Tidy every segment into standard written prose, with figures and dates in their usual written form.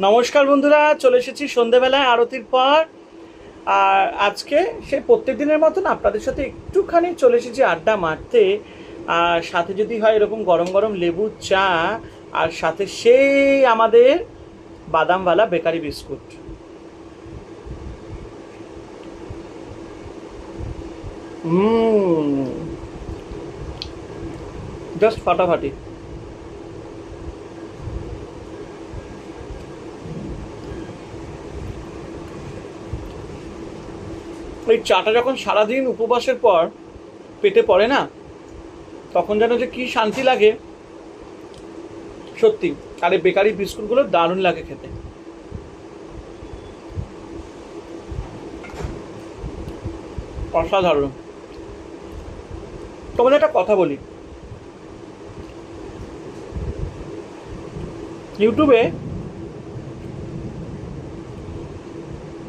নমস্কার বন্ধুরা, চলে এসেছি সন্ধেবেলায় আরতির পর। আর আজকে সে প্রত্যেক দিনের মতন আপনাদের সাথে একটুখানি চলে এসেছি আড্ডা মারতে। আর সাথে যদি হয় এরকম গরম গরম লেবু চা, আর সাথে সেই আমাদের বাদামওয়ালা বেকারি বিস্কুট। জাস্ট ফাটাফাটি। এই চাটা যখন সারাদিন উপবাসের পর পেটে পড়ে না, তখন যেন যে কি শান্তি লাগে সত্যি। আর এই বেকারি বিস্কুটগুলো দারুণ লাগে খেতে। অসাধারণ। তোমাদের একটা কথা বলি, ইউটিউবে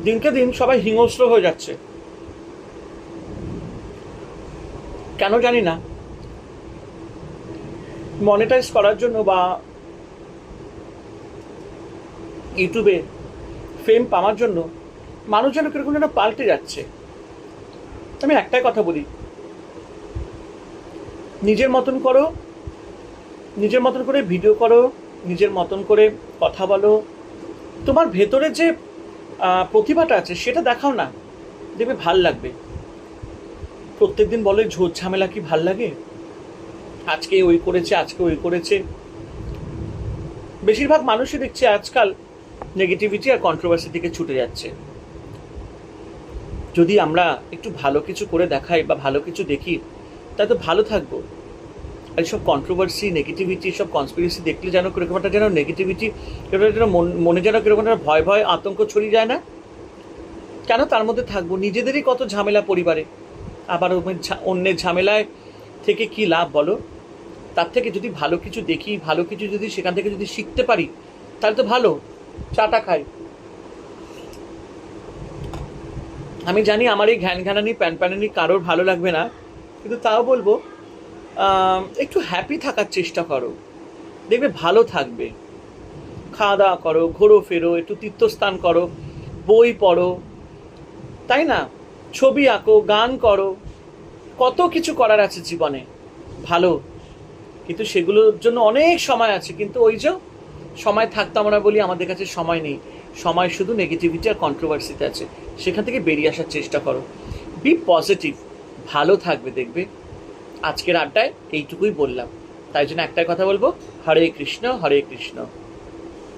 দিনকে দিন সবাই হিংস্র হয়ে যাচ্ছে, কেন জানি না। মনিটাইজ করার জন্য বা ইউটিউবে ফেম পাওয়ার জন্য মানুষ যেন কিরকম যেন পাল্টে যাচ্ছে। আমি একটাই কথা বলি, নিজের মতন করো, নিজের মতন করে ভিডিও করো, নিজের মতন করে কথা বলো। তোমার ভেতরে যে প্রতিভাটা আছে সেটা দেখাও না, দেখবে ভাল লাগবে। প্রত্যেকদিন বলে ঝোর ঝামেলা কি ভাল লাগে, আজকে ওই করেছে আজকে ওই করেছে। বেশিরভাগ মানুষই দেখছে আজকাল নেগেটিভিটি আর কন্ট্রোভার্সির দিকে ছুটে যাচ্ছে। যদি আমরা একটু ভালো কিছু করে দেখাই বা ভালো কিছু দেখি, তাই তো ভালো থাকবো। আর এইসব কন্ট্রোভার্সি, নেগেটিভিটি, সব কনস্পিরেসি দেখলে যেন কিরকম একটা যেন নেগেটিভিটি, যেন মনে যেন কিরকম একটা ভয় ভয় আতঙ্ক ছড়িয়ে যায় না? কেন তার মধ্যে থাকবো? নিজেদেরই কত ঝামেলা পরিবারে, আবার অন্যের ঝামেলায় থেকে কি লাভ বলো? তার থেকে যদি ভালো কিছু দেখি, ভালো কিছু যদি সেখান থেকে যদি শিখতে পারি, তাহলে তো ভালো। চাটা খাই। আমি জানি আমার এই ঘ্যান ঘ্যানানি প্যান প্যানানি কারোর ভালো লাগবে না, কিন্তু তাও বলবো একটু হ্যাপি থাকার চেষ্টা করো, দেখবে ভালো থাকবে। খাওয়া দাওয়া করো, ঘোরো ফেরো, একটু তীর্থস্থান করো, বই পড়ো, তাই না? ছবি আঁকো, গান করো, কত কিছু করার আছে জীবনে ভালো। কিন্তু সেগুলোর জন্য অনেক সময় আছে, কিন্তু ওই যে সময় থাকতো আমরা বলি আমাদের কাছে সময় নেই। সময় শুধু নেগেটিভিটি আর কন্ট্রোভার্সিতে আছে। সেখান থেকে বেরিয়ে আসার চেষ্টা করো। বি পজিটিভ, ভালো থাকবে দেখবে। আজকের আড্ডায় এইটুকুই বললাম, তাই জন্য একটাই কথা বলবো, হরে কৃষ্ণ হরে কৃষ্ণ।